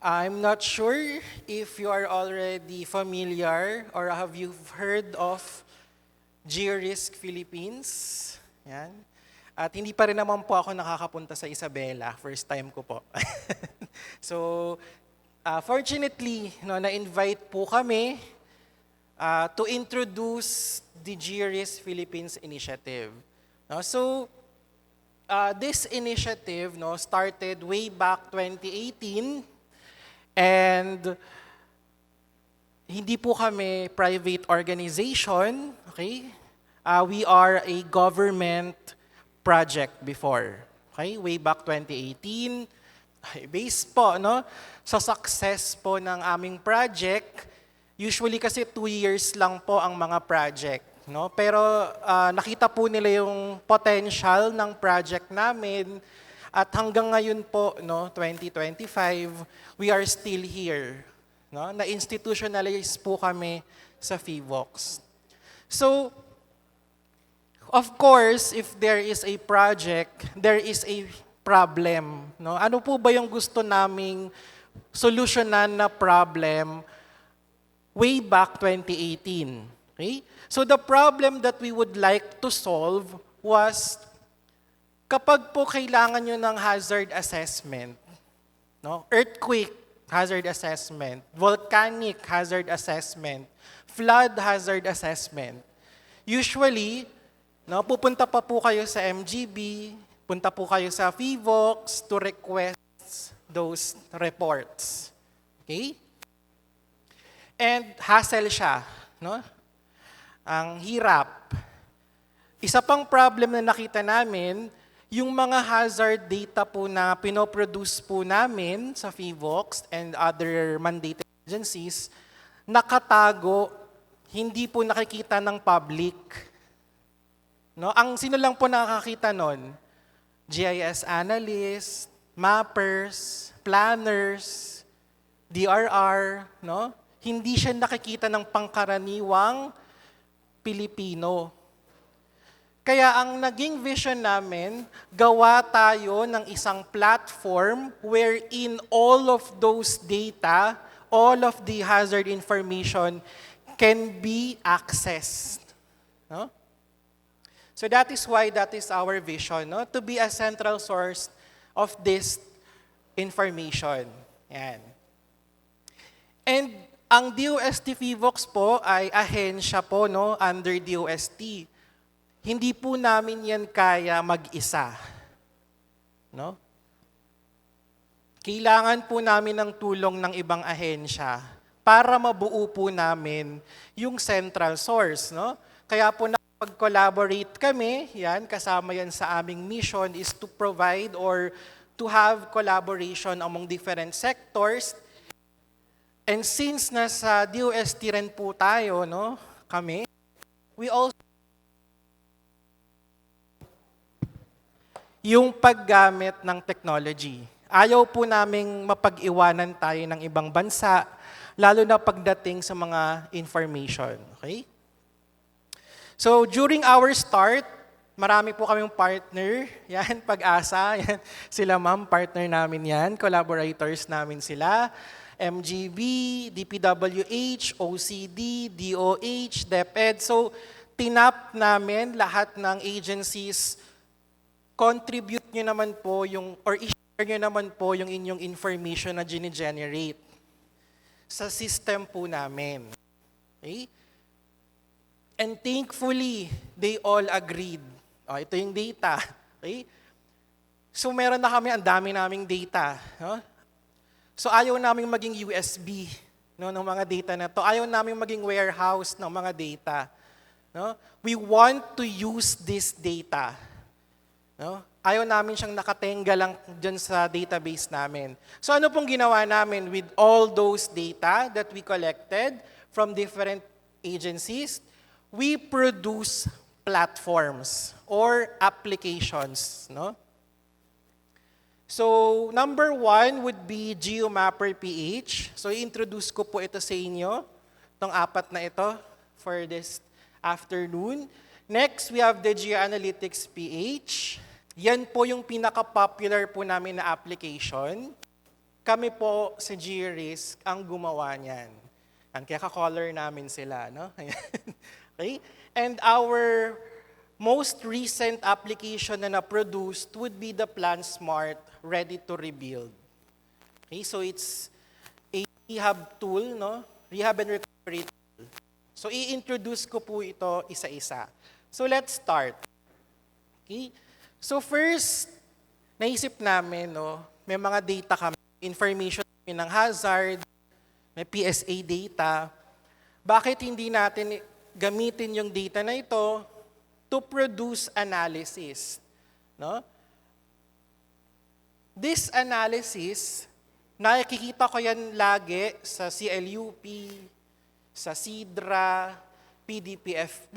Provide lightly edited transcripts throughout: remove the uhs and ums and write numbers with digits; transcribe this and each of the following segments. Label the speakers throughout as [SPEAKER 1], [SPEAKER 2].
[SPEAKER 1] I'm not sure if you are already familiar or have you heard of GeoRisk Philippines. Yan. At hindi pa rin naman po ako nakakapunta sa Isabela. First time ko po. So, fortunately, no, na-invite po kami to introduce the GeoRisk Philippines initiative. No, so, this initiative started way back 2018 and hindi po kami private organization, okay? We are a government project before, okay? Way back 2018, based po sa success po ng aming project. Usually kasi 2 years lang po ang mga project, no? Pero nakita po nila yung potential ng project namin at hanggang ngayon po, 2025, we are still here, no? Na-institutionalize po kami sa FIVOX. So, of course, if there is a project, there is a problem, no? Ano po ba yung gusto naming solusyonan na problem way back 2018? Okay? So the problem that we would like to solve was kapag po kailangan nyo ng hazard assessment, earthquake hazard assessment, volcanic hazard assessment, flood hazard assessment, usually, pupunta pa po kayo sa MGB, punta po kayo sa FIVOX to request those reports. Okay? And hassle siya, Ang hirap. Isa pang problem na nakita namin, yung mga hazard data po na pinoproduce po namin sa FIVOX and other mandated agencies, nakatago, hindi po nakikita ng public. Ang sino lang po nakakita nun? GIS analysts, mappers, planners, DRR, Hindi siya nakikita ng pangkaraniwang Pilipino. Kaya ang naging vision namin, gawa tayo ng isang platform wherein all of those data, all of the hazard information can be accessed. So that is why that is our vision, to be a central source of this information. Yan. And ang DOST FIVOX po ay ahensya po under DOST. Hindi po namin yan kaya mag-isa. Kailangan po namin ng tulong ng ibang ahensya para mabuo po namin yung central source. Kaya po nakapag-collaborate kami, kasama yan sa aming mission is to provide or to have collaboration among different sectors. And since nasa DOST rin po tayo, kami, we also yung paggamit ng technology. Ayaw po naming mapag-iwanan tayo ng ibang bansa, lalo na pagdating sa mga information. Okay? So during our start, marami po kaming partner. Yan, Pag-asa. Yan, sila ma'am, partner namin yan. Collaborators namin sila. MGB, DPWH, OCD, DOH, DepEd. So tinap namin lahat ng agencies. Contribute nyo naman po or i-share nyo naman po yung inyong information na gine-generate sa system po namin. Okay? And thankfully, they all agreed. Ito yung data. Okay? So meron na kami, ang dami naming data. So ayaw naming maging USB ng mga data na to. Ayaw naming maging warehouse ng mga data. We want to use this data. Ayaw namin siyang nakatenga lang dyan sa database namin. So ano pong ginawa namin with all those data that we collected from different agencies? We produce platforms or applications. So number 1 would be GeoMapper PH. So introduce ko po ito sa inyo, itong 4 na ito for this afternoon. Next, we have the GeoAnalytics PH. Yan po yung pinaka-popular po namin na application. kami po sa GRISC ang gumawa niyan. Kaya ka-color namin sila, no? Okay? And our most recent application na na-produced would be the PlanSmart Ready to Rebuild. Okay, so it's a rehab tool, no? Rehab and recovery tool. So i-introduce ko po ito isa-isa. So let's start. Okay? So first, naisip namin, no, may mga data kami, information kami ng hazard, may PSA data. Bakit hindi natin gamitin yung data na ito to produce analysis? No? This analysis, nakikita ko yan lagi sa CLUP, sa SIDRA, PDPFP,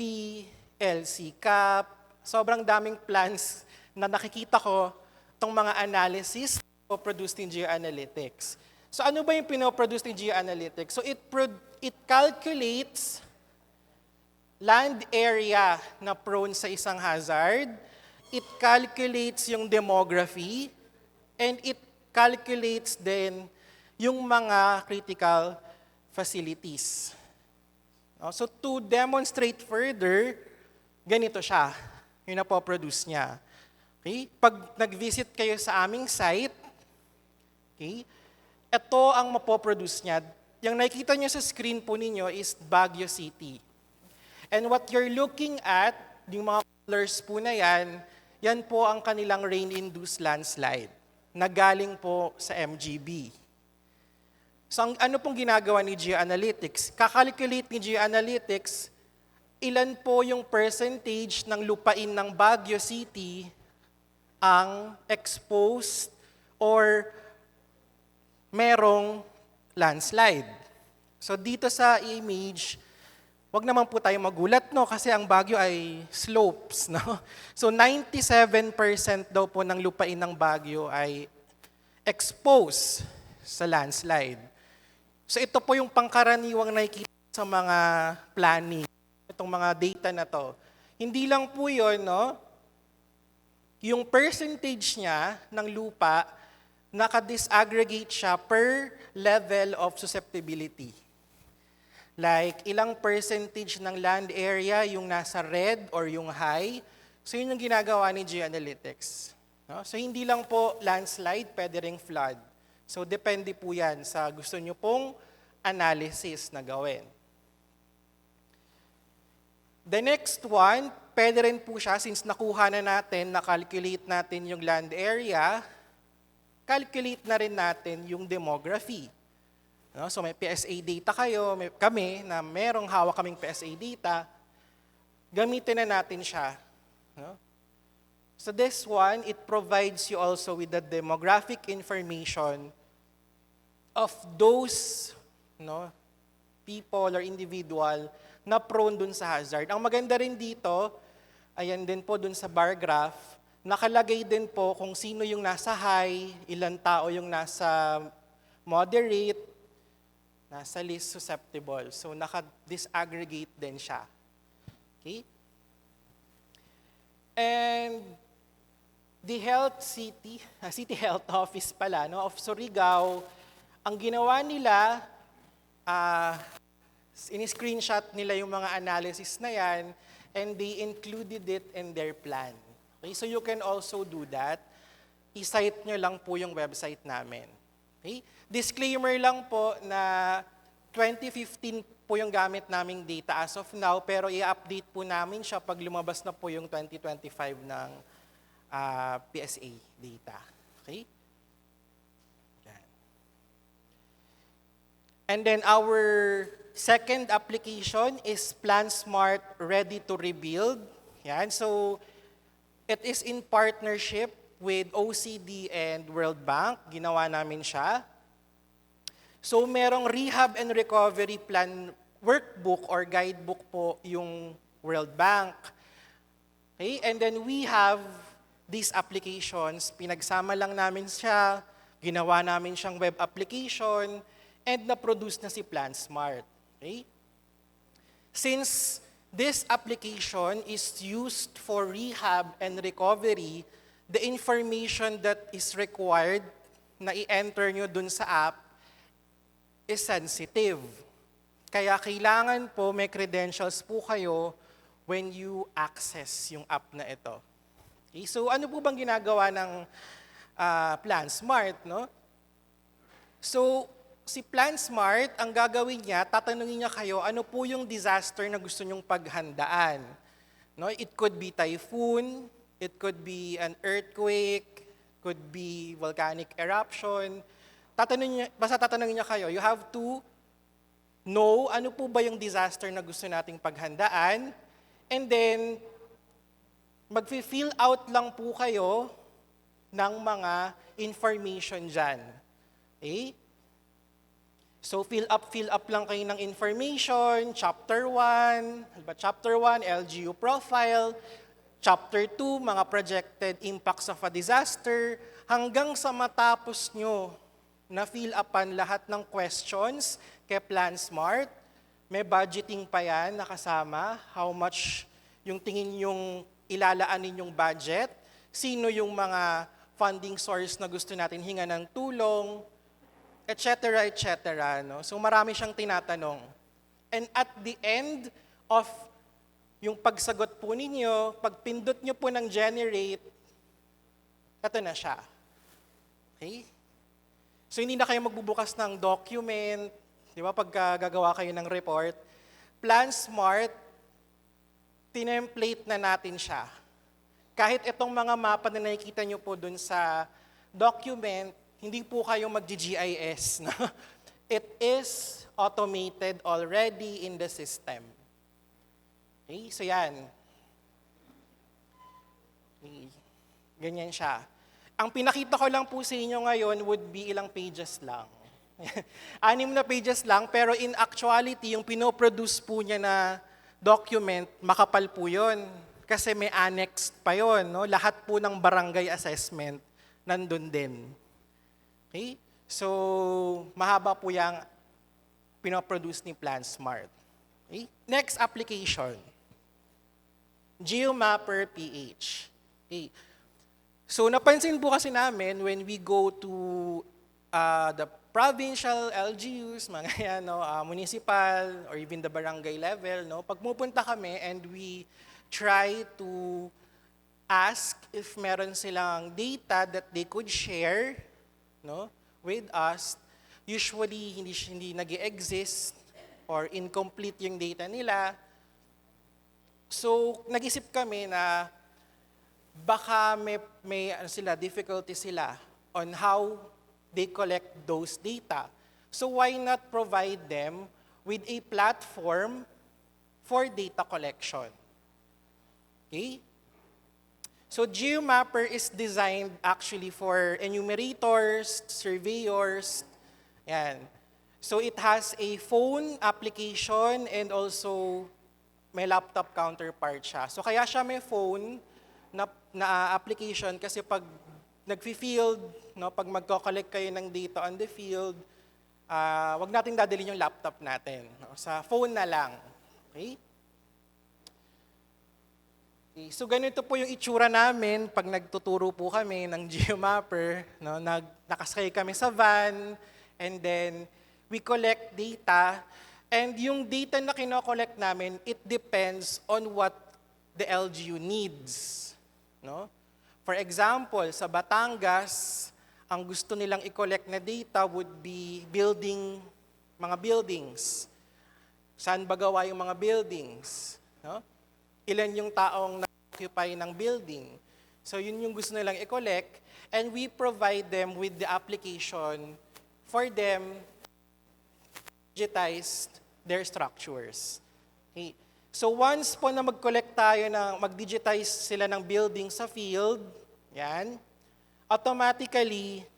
[SPEAKER 1] LCCAP. Sobrang daming plans na nakikita ko itong mga analysis o produced in GeoAnalytics. So ano ba yung pinoproduce in GeoAnalytics? So it calculates land area na prone sa isang hazard, it calculates yung demography, and it calculates din yung mga critical facilities. So to demonstrate further, ganito siya, yung napoproduce niya. Okay? Pag nag-visit kayo sa aming site, okay, ito ang mapoproduce niya. Yung nakikita niyo sa screen po ninyo is Baguio City. And what you're looking at, yung mga colors po na yan po ang kanilang rain-induced landslide na galing po sa MGB. So ano pong ginagawa ni GeoAnalytics? Kakalculate ni GeoAnalytics ilan po yung percentage ng lupain ng Baguio City ang exposed or merong landslide. So dito sa image, wag naman po tayo magulat, no? Kasi ang Baguio ay slopes, no? So 97% daw po ng lupain ng Baguio ay exposed sa landslide. So ito po yung pangkaraniwang nakikita sa mga planning, itong mga data na to. Hindi lang po yun, no? Yung percentage niya ng lupa, naka-disaggregate siya per level of susceptibility. Like, ilang percentage ng land area yung nasa red or yung high. So, yun yung ginagawa ni GeoAnalytics. No? So, hindi lang po landslide, pwede ring flood. So, depende po yan sa gusto nyo pong analysis na gawin. The next one, pwede rin po siya, since nakuha na natin, na-calculate natin yung land area, calculate na rin natin yung demography. No? So may PSA data kayo, kami na merong hawak kaming PSA data, gamitin na natin siya. No? So this one, it provides you also with the demographic information of those people or individual na prone dun sa hazard. Ang maganda rin dito, ayan din po dun sa bar graph, nakalagay din po kung sino yung nasa high, ilang tao yung nasa moderate, nasa least susceptible. So naka-disaggregate din siya. Okay? And the City Health Office pala, no, of Surigao, ang ginawa nila, in-screenshot nila yung mga analysis na yan, and they included it in their plan. Okay, so you can also do that. I-cite nyo lang po yung website namin. Okay? Disclaimer lang po na 2015 po yung gamit naming data as of now, pero i-update po namin siya pag lumabas na po yung 2025 ng PSA data. Okay? Yan. And then our second application is PlanSmart Ready to Rebuild. Yan. So, it is in partnership with OECD and World Bank. Ginawa namin siya. So, merong rehab and recovery plan workbook or guidebook po yung World Bank. Okay? And then we have these applications. Pinagsama lang namin siya. Ginawa namin siyang web application and na-produce na si PlanSmart. Okay? Since this application is used for rehab and recovery, the information that is required na i-enter nyo dun sa app is sensitive. Kaya kailangan po may credentials po kayo when you access yung app na ito. Okay, so ano po bang ginagawa ng PlanSmart, no? So, si PlanSmart, ang gagawin niya, tatanungin niya kayo, ano po yung disaster na gusto nyong paghandaan? No, it could be typhoon, it could be an earthquake, could be volcanic eruption. Basta tatanungin niya kayo, you have to know ano po ba yung disaster na gusto nating paghandaan, and then mag-fill out lang po kayo ng mga information dyan. Okay? So fill up lang kayo ng information, Chapter 1, Chapter 1, LGU profile, Chapter 2, mga projected impacts of a disaster, hanggang sa matapos nyo na fill upan lahat ng questions kay PlanSmart. May budgeting pa yan nakasama, how much yung tingin yung ilalaanin yung budget, sino yung mga funding source na gusto natin hinga ng tulong, etc., etc. No? So marami siyang tinatanong. And at the end of yung pagsagot po ninyo, pag pindot nyo po ng generate, ito na siya. Okay? So hindi na kayo magbubukas ng document, di ba, pagka gagawa kayo ng report. PlanSmart, tinemplate na natin siya. Kahit itong mga mapa na nakikita nyo po dun sa document, hindi po kayo mag-GIS. No? It is automated already in the system. Okay, so yan. Okay. Ganyan siya. Ang pinakita ko lang po sa inyo ngayon would be ilang pages lang. 6 na pages lang, pero in actuality, yung pinoproduce po niya na document, makapal po yun. Kasi may annex pa yun. No? Lahat po ng barangay assessment nandun din. Okay? So, mahaba po yung pinoproduce ni PlanSmart. Okay? Next application. GeoMapper PH. Okay. So, napansin po kasi namin when we go to the provincial LGUs, mga yan, no, municipal, or even the barangay level, no, pag pupunta kami and we try to ask if meron silang data that they could share, no, with us, usually hindi nag-exist or incomplete yung data nila. So, nag-isip kami na baka may difficulty sila on how they collect those data. So why not provide them with a platform for data collection? Okay? So GeoMapper is designed actually for enumerators, surveyors. Yan. So it has a phone application and also may laptop counterpart siya. So kaya siya may phone na application kasi pag nag-field, no, pag magko-collect kayo ng data on the field, wag nating dadalhin yung laptop natin. No? Sa phone na lang. Okay? Okay, so ganito po yung itsura namin pag nagtuturo po kami ng GeoMapper. No? Nakasakay kami sa van, and then we collect data. And yung data na kino-collect namin, it depends on what the LGU needs. No? For example, sa Batangas, ang gusto nilang i-collect na data would be mga buildings. Saan ba gawa yung mga buildings? No? Ilan yung taong na-occupy ng building? So yun yung gusto nilang i-collect, and we provide them with the application for them to digitize their structures. Okay. So once po na mag-collect tayo, mag-digitize sila ng building sa field, yan, automatically,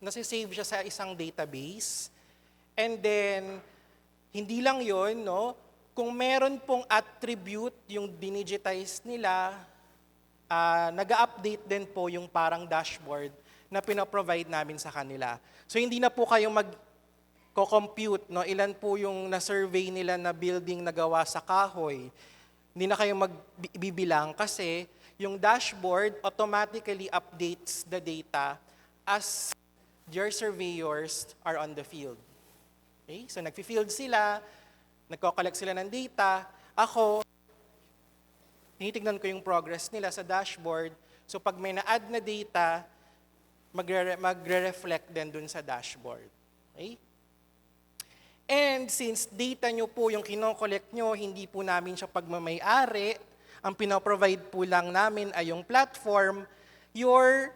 [SPEAKER 1] nasi-save siya sa isang database. And then, hindi lang yon, no? Kung meron pong attribute yung dinigitize nila, nag-update din po yung parang dashboard na pinaprovide namin sa kanila. So hindi na po kayo ko-compute, no, ilan po yung na-survey nila na building na gawa sa kahoy. Hindi na kayo magbibilang kasi yung dashboard automatically updates the data as your surveyors are on the field. Okay? So nagfi-field sila, nagko-collect sila ng data. Ako, tinitignan ko yung progress nila sa dashboard. So pag may na-add na data, magre-reflect din dun sa dashboard. Okay? And since data nyo po yung kino-collect nyo, hindi po namin siya pagmamay-ari, ang pinaprovide po lang namin ay yung platform, your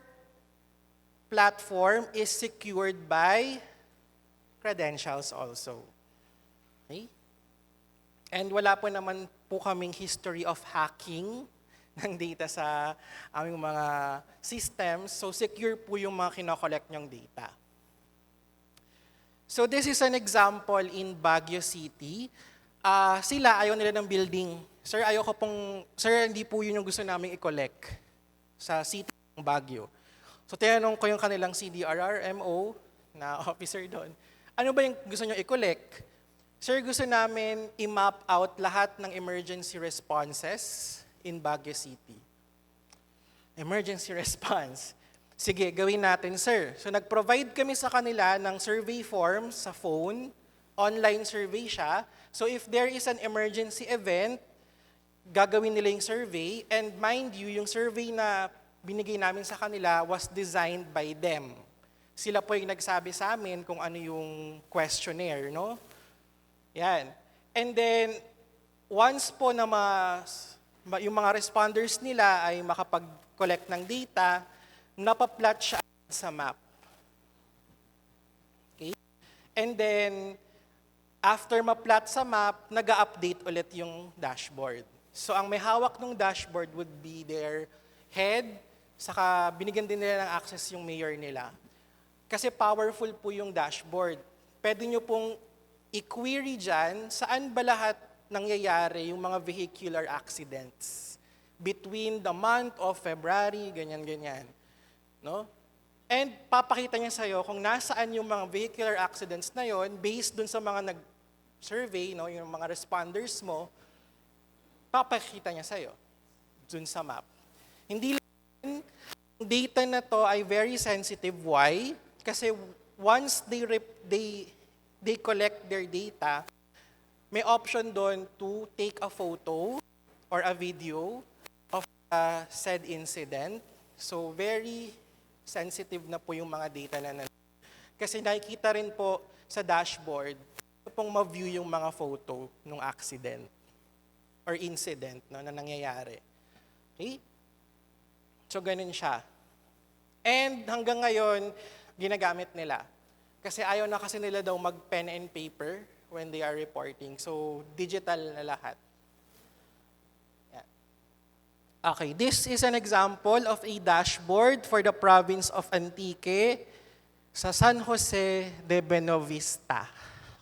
[SPEAKER 1] platform is secured by credentials also. Okay? And wala po naman po kaming history of hacking ng data sa aming mga systems. So secure po yung mga kinokollect nyong data. So this is an example in Baguio City. Sila, ayaw nila ng building. Sir, sir, hindi po yun yung gusto namin i-collect sa city ng Baguio. So tinanong ko yung kanilang CDRRMO na officer doon, ano ba yung gusto nyo i-collect? Sir, gusto namin i-map out lahat ng emergency responses in Baguio City. Emergency response. Sige, gawin natin, sir. So nag-provide kami sa kanila ng survey form sa phone, online survey siya. So if there is an emergency event, gagawin nila yung survey, and mind you, yung survey na binigay namin sa kanila was designed by them. Sila po yung nagsabi sa amin kung ano yung questionnaire, no? Yan. And then, once po na yung mga responders nila ay makapag-collect ng data, napaplot siya sa map. Okay? And then, after ma-plot sa map, nag-update ulit yung dashboard. So ang may hawak ng dashboard would be their head, saka binigyan din nila ng access yung mayor nila. Kasi powerful po yung dashboard. Pwede nyo pong i-query dyan saan ba lahat nangyayari yung mga vehicular accidents between the month of February, ganyan-ganyan. No? And papakita niya sa'yo kung nasaan yung mga vehicular accidents na yon based dun sa mga nag-survey, no, yung mga responders mo, papakita niya sa'yo dun sa map. Hindi lang, data na to ay very sensitive. Why? Kasi once they collect their data, may option doon to take a photo or a video of said incident. So very sensitive na po yung mga data na kasi nakikita rin po sa dashboard pong ma-view yung mga photo ng accident or incident, no, na nangyayari. Okay? So, ganun siya. And hanggang ngayon, ginagamit nila. Kasi ayaw na kasi nila daw mag-pen and paper when they are reporting. So, digital na lahat. Yan. Okay, this is an example of a dashboard for the province of Antique sa San Jose de Buenavista.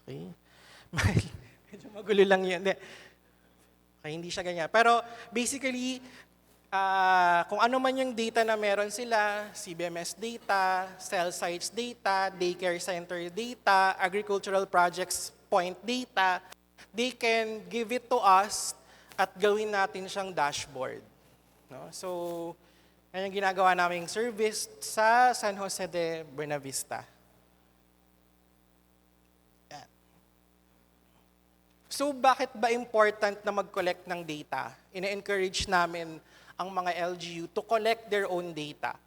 [SPEAKER 1] Okay? Medyo magulo lang yan. Okay, hindi siya ganyan. Pero basically, kung ano man yung data na meron sila, CBMS data, cell sites data, daycare center data, agricultural projects point data, they can give it to us at gawin natin siyang dashboard. No? So, yan yung ginagawa naming service sa San Jose de Buenavista. So bakit ba important na mag-collect ng data? Ina-encourage namin ang mga LGU to collect their own data.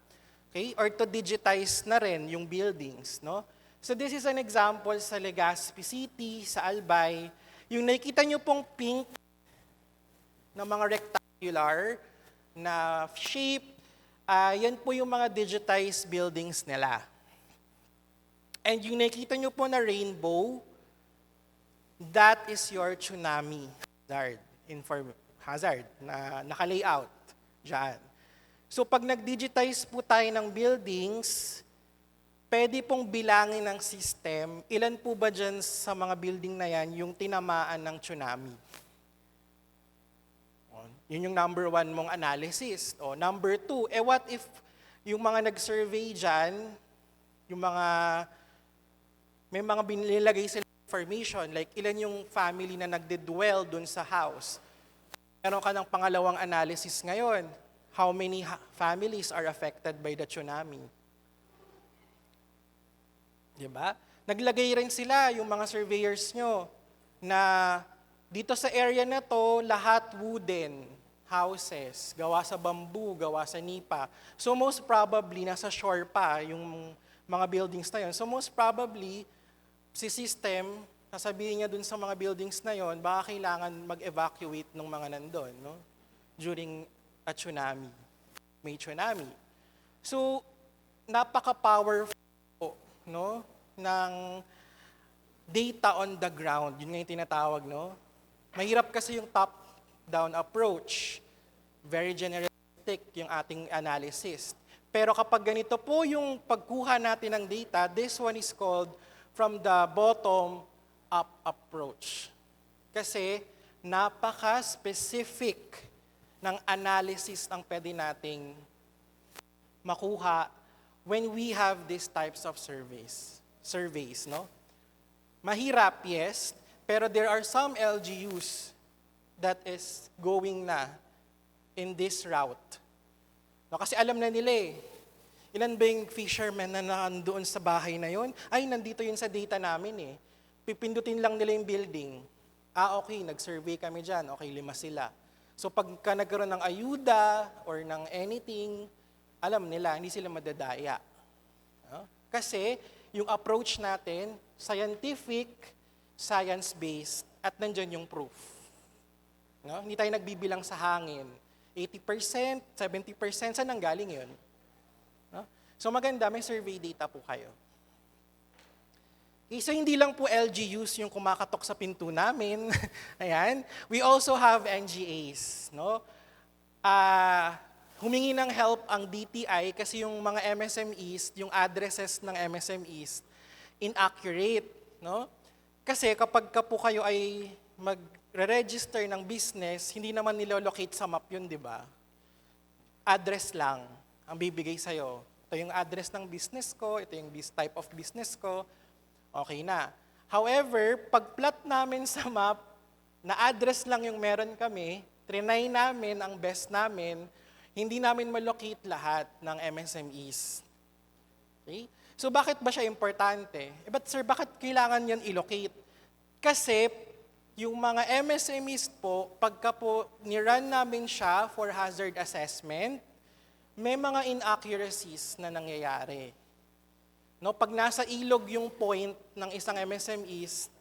[SPEAKER 1] Okay? Or to digitize na rin yung buildings. No? So this is an example sa Legazpi City, sa Albay. Yung nakikita nyo pong pink na mga rectangular na shape, yan po yung mga digitized buildings nila. And yung nakikita nyo po na rainbow, that is your tsunami hazard na naka-layout dyan. So pag nag-digitize po tayo ng buildings, pwede pong bilangin ng system, ilan po ba dyan sa mga building na yan yung tinamaan ng tsunami? Yun yung number 1 mong analysis. O, number 2, what if yung mga nag-survey dyan, yung mga, may mga binilagay sila information, like ilan yung family na nagde-dwell dun sa house. Meron ka ng pangalawang analysis ngayon. how many families are affected by the tsunami. Diba? Naglagay rin sila, yung mga surveyors nyo, na dito sa area na to, lahat wooden houses, gawa sa bamboo, gawa sa nipa. So most probably, nasa shore pa yung mga buildings na yon. So most probably, si system, sasabihin niya dun sa mga buildings na yon, baka kailangan mag-evacuate ng mga nandun, no? During a tsunami. May tsunami. So, napaka-powerful po, no, ng data on the ground. Yun nga yung tinatawag, no? Mahirap kasi yung top-down approach. Very generalistic yung ating analysis. Pero kapag ganito po yung pagkuha natin ng data, this one is called from the bottom-up approach. Kasi napaka-specific ng analysis ang pwede nating makuha when we have these types of surveys, no? Mahirap, yes, pero there are some LGUs that is going na in this route. No, kasi alam na nila eh. Ilan ba yung fishermen na nandoon sa bahay na yon? Ay, nandito yun sa data namin eh. Pipindutin lang nila yung building. Okay, nag-survey kami dyan. Okay, 5 sila. So pagka nagkaroon ng ayuda or ng anything, alam nila, hindi sila madadaya. No? Kasi yung approach natin, scientific, science-based, at nandyan yung proof. No? Hindi tayo nagbibilang sa hangin. 80%, 70%, saan nanggaling yun? No? So maganda, may survey data po kayo. Okay, so hindi lang po LGUs yung kumakatok sa pinto namin. Ayan. We also have NGAs. No? Humingi ng help ang DTI kasi yung mga MSMEs, yung addresses ng MSMEs, inaccurate. No? Kasi kapag ka po kayo ay mag-register ng business, hindi naman nilolocate sa map yun, di ba? Address lang ang bibigay sa'yo. Ito yung address ng business ko, ito yung type of business ko, okay na. However, pag plot namin sa map, na address lang yung meron kami, trinay namin ang best namin, hindi namin malocate lahat ng MSMEs. Okay? So bakit ba siya importante? But sir, bakit kailangan yan i-locate? Kasi yung mga MSMEs po, pagka po ni-run namin siya for hazard assessment, may mga inaccuracies na nangyayari. No, pag nasa ilog yung point ng isang MSMEs,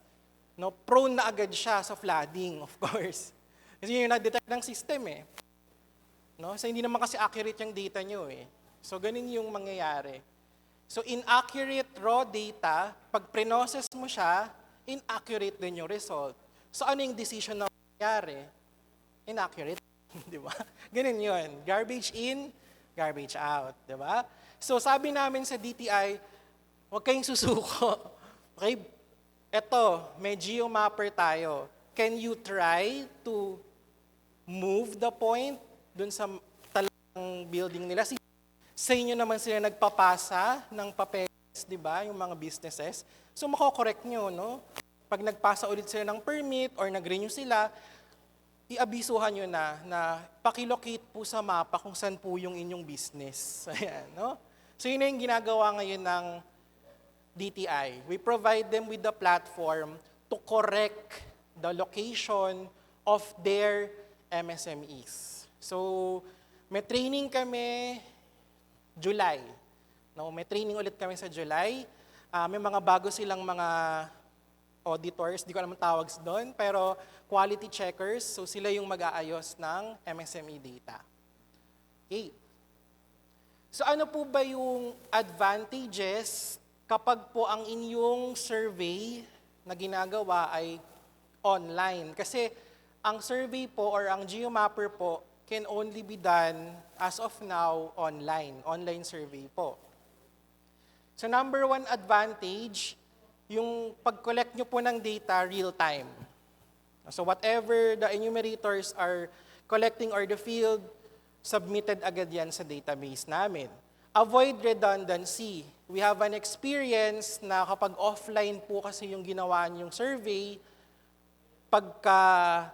[SPEAKER 1] no, prone na agad siya sa flooding, of course. Kasi yun yung na-detect ng system eh. No? So hindi naman kasi accurate yung data nyo eh. So ganun yung mangyayari. So inaccurate raw data, pag pre-process mo siya, inaccurate din yung result. So ano yung decision na mangyayari? Inaccurate. Di ba? Ganun yun. Garbage in, garbage out. Di ba? So sabi namin sa DTI, huwag kayong susuko. Okay? Eto, may geomapper tayo. Can you try to move the point dun sa talagang building nila? Sa inyo naman sila nagpapasa ng papeles, di ba? Yung mga businesses. So mako-correct nyo, no? Pag nagpasa ulit sila ng permit or nag-renew sila, i-abisuhan nyo na pakilocate po sa mapa kung saan po yung inyong business. Ayan, no? So yun na yung ginagawa ngayon ng DTI. We provide them with the platform to correct the location of their MSMEs. So may training kami July. No, may training ulit kami sa July. May mga bago silang mga auditors, di ko alam ang tawag doon, pero quality checkers, so sila yung mag-aayos ng MSME data. Okay. So ano po ba yung advantages kapag po ang inyong survey na ginagawa ay online? Kasi ang survey po or ang geomapper po can only be done as of now online survey po. So number one advantage, yung pag-collect nyo po ng data real time. So whatever the enumerators are collecting or the field, submitted agad yan sa database namin. Avoid redundancy. We have an experience na kapag offline po kasi yung ginawa niyong survey, pagka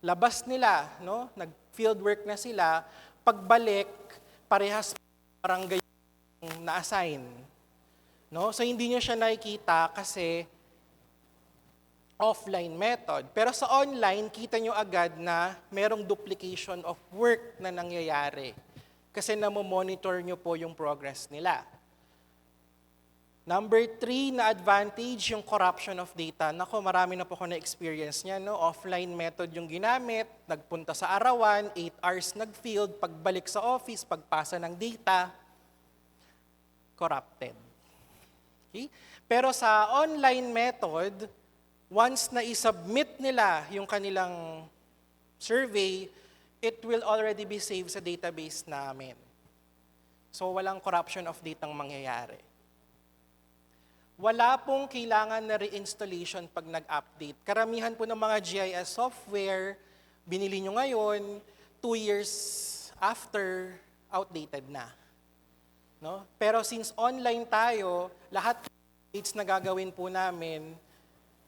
[SPEAKER 1] labas nila, no, nag-field work na sila, pagbalik, parehas barangay yung na-assign. No? So hindi nyo siya nakikita kasi offline method. Pero sa online, kita nyo agad na merong duplication of work na nangyayari kasi namomonitor nyo po yung progress nila. Number 3 na advantage, yung corruption of data. Nako, marami na po ako na-experience niya. No? Offline method yung ginamit, nagpunta sa arawan, 8 hours nag-field, pagbalik sa office, pagpasa ng data, corrupted. Okay? Pero sa online method, once na i-submit nila yung kanilang survey, it will already be saved sa database namin. So walang corruption of data ang mangyayari. Wala pong kailangan na reinstallation pag nag-update. Karamihan po ng mga GIS software, binili nyo ngayon, 2 years after, outdated na. No? Pero since online tayo, lahat ng updates na gagawin po namin,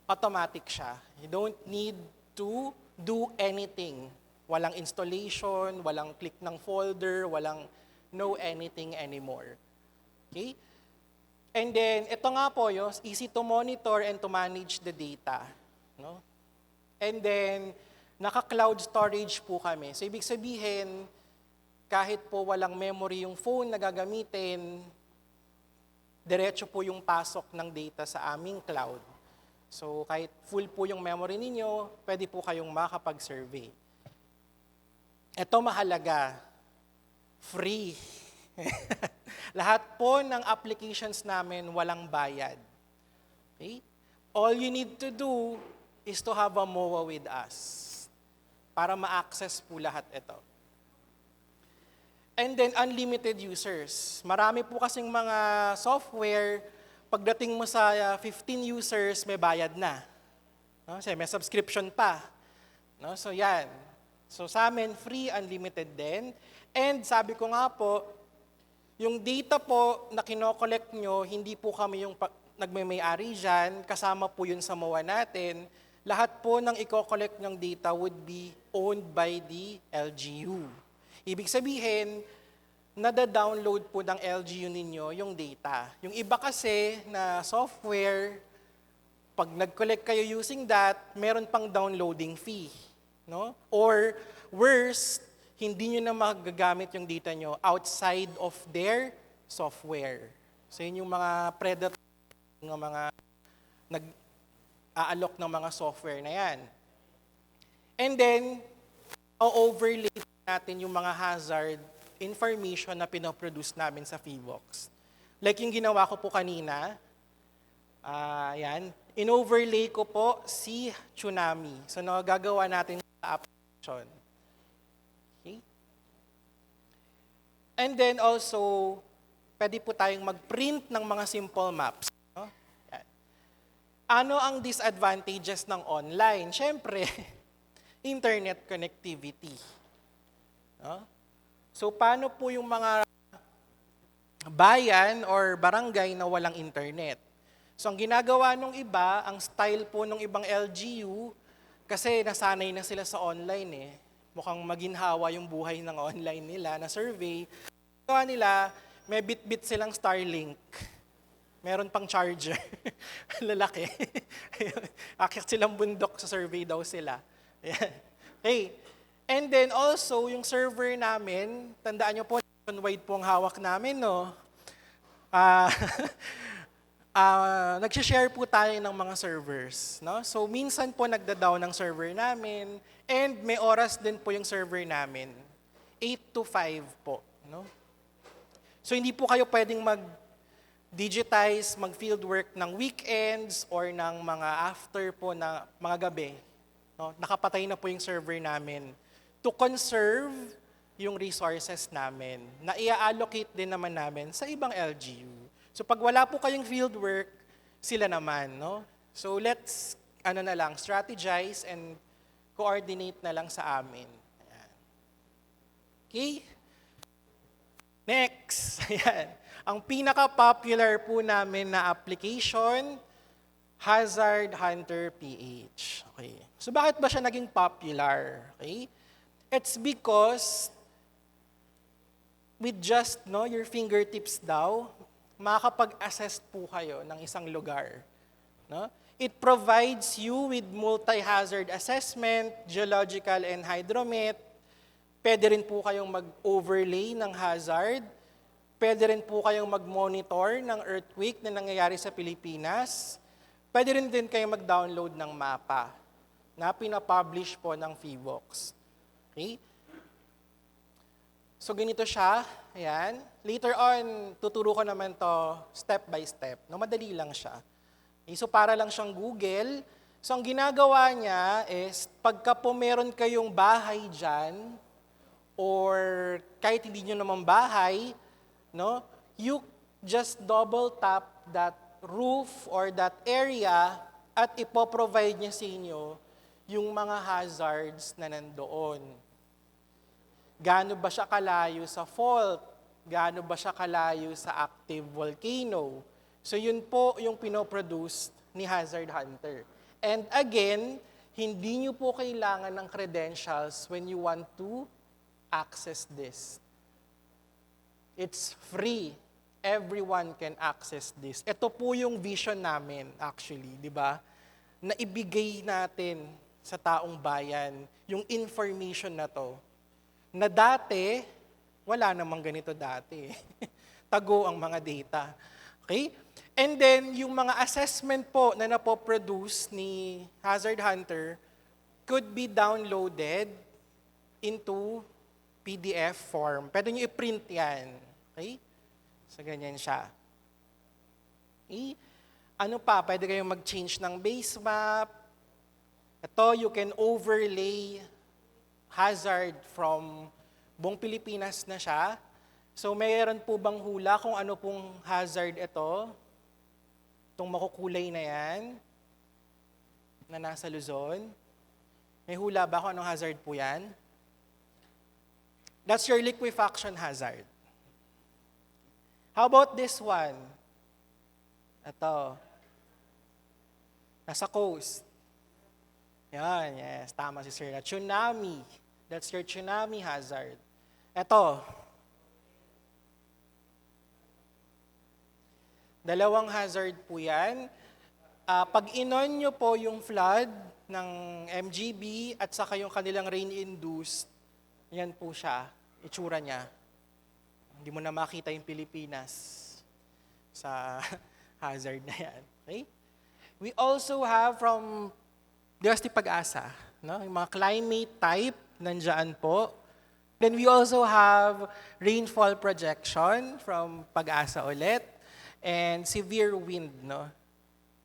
[SPEAKER 1] automatic siya. You don't need to do anything. Walang installation, walang click ng folder, walang no anything anymore. Okay? And then, ito nga po, easy to monitor and to manage the data. No? And then, naka-cloud storage po kami. So, ibig sabihin, kahit po walang memory yung phone na gagamitin, diretso po yung pasok ng data sa aming cloud. So, kahit full po yung memory ninyo, pwede po kayong makapag-survey. Ito mahalaga, free. Lahat po ng applications namin walang bayad. Okay? All you need to do is to have a MOA with us para ma-access po lahat ito. And then unlimited users. Marami po kasing mga software, pagdating mo sa 15 users, may bayad na. No? So, may subscription pa. No? So yan. So sa amin, free, unlimited din. And sabi ko nga po, yung data po na kinokollect nyo, hindi po kami yung nagmay-ari dyan, kasama po yun sa MOA natin. Lahat po ng i-collect ng data would be owned by the LGU. Ibig sabihin, nada-download po ng LGU ninyo yung data. Yung iba kasi na software, pag nag-collect kayo using that, meron pang downloading fee. No? Or worse, hindi nyo na magagamit yung data nyo outside of their software. So yun yung mga predator, yung mga nag-aalok ng mga software na yan. And then, o-overlay natin yung mga hazard information na pinoproduce namin sa Feebox. Like yung ginawa ko po kanina, yan, in-overlay ko po si tsunami. So nagagawa natin sa application. Okay? And then also, pwede po tayong mag-print ng mga simple maps. No? Yan. Ano ang disadvantages ng online? Siyempre, internet connectivity. No? So paano po yung mga bayan or barangay na walang internet? So ang ginagawa nung iba, ang style po nung ibang LGU, kasi nasanay na sila sa online eh. Mukhang maginhawa yung buhay ng online nila na survey. Gawa nila, may bit-bit silang Starlink. Meron pang charger. Lalaki. Akyat silang bundok sa survey daw sila. Okay. And then also, yung server namin, tandaan nyo po, nationwide po ang hawak namin, no? Nag-share po tayo ng mga servers. No? So minsan po nagda-down ng server namin and may oras din po yung server namin. 8 to 5 po. No? So hindi po kayo pwedeng mag-digitize, mag-fieldwork ng weekends or ng mga after po na mga gabi. No? Nakapatay na po yung server namin to conserve yung resources namin na i-allocate din naman namin sa ibang LGU. So pag wala po kayong fieldwork, sila naman, no? So let's, strategize and coordinate na lang sa amin. Ayan. Okay? Next, ayan. Ang pinaka-popular po namin na application, Hazard Hunter PH. Okay. So bakit ba siya naging popular? Okay? It's because with just your fingertips daw, makakapag-assess po kayo ng isang lugar. No? It provides you with multi-hazard assessment, geological and hydromet. Pwede rin po kayong mag-overlay ng hazard. Pwede rin po kayong mag-monitor ng earthquake na nangyayari sa Pilipinas. Pwede rin din kayong mag-download ng mapa na pinapublish po ng PHIVOLCS. Okay? So ganito siya. Ayan. Later on, tuturo ko naman to step by step. No, madali lang siya. Okay, so para lang siyang Google. So ang ginagawa niya is, pagka po meron kayong bahay dyan, or kahit hindi nyo naman bahay, no, you just double tap that roof or that area at ipoprovide niya sa inyo yung mga hazards na nandoon. Gaano ba siya kalayo sa fault? Gaano ba siya kalayo sa active volcano? So yun po yung pinoproduce ni Hazard Hunter. And again, hindi nyo po kailangan ng credentials when you want to access this. It's free. Everyone can access this. Ito po yung vision namin actually, di ba? Na ibigay natin sa taong bayan yung information na to. Na dati, wala namang ganito dati. Tago ang mga data. Okay? And then, yung mga assessment po na napoproduce ni Hazard Hunter could be downloaded into PDF form. Pwede nyo i-print yan. Okay? So, ganyan siya. Okay? Ano pa? Pwede kayong mag-change ng base map. Ito, you can overlay hazard from buong Pilipinas na siya. So, mayroon po bang hula kung ano pong hazard ito? Itong makukulay na yan, na nasa Luzon. May hula ba kung anong hazard po yan? That's your liquefaction hazard. How about this one? Ito. Nasa coast. Yan, yes. Tama si Sir. Tsunami. That's your tsunami hazard. Ito. Dalawang hazard po yan. Pag inon nyo po yung flood ng MGB at saka yung kanilang rain-induced, yan po siya, itsura niya. Hindi mo na makita yung Pilipinas sa hazard na yan. Okay? We also have from DOST Pag-asa, no? Yung mga climate type, nandiyan po. Then we also have rainfall projection from Pag-asa ulit. And severe wind, no?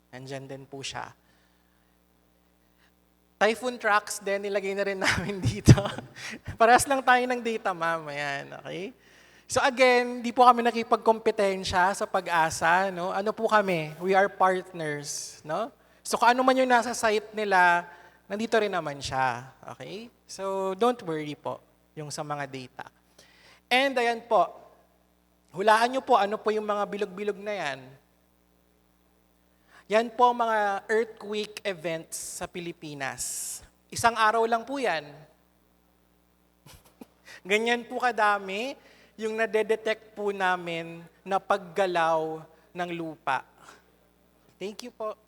[SPEAKER 1] Nandiyan din po siya. Typhoon tracks din, nilagay na rin namin dito. Parehas lang tayo ng data, ma'am. Ayan, okay? So again, di po kami nakipagkompetensya sa Pag-asa, no? Ano po kami? We are partners, no? So kung ano man yung nasa site nila, nandito rin naman siya, okay? So don't worry po, yung sa mga data. And ayan po, hulaan nyo po ano po yung mga bilog-bilog na yan. Yan po mga earthquake events sa Pilipinas. Isang araw lang po yan. Ganyan po kadami yung nade-detect po namin na paggalaw ng lupa. Thank you po.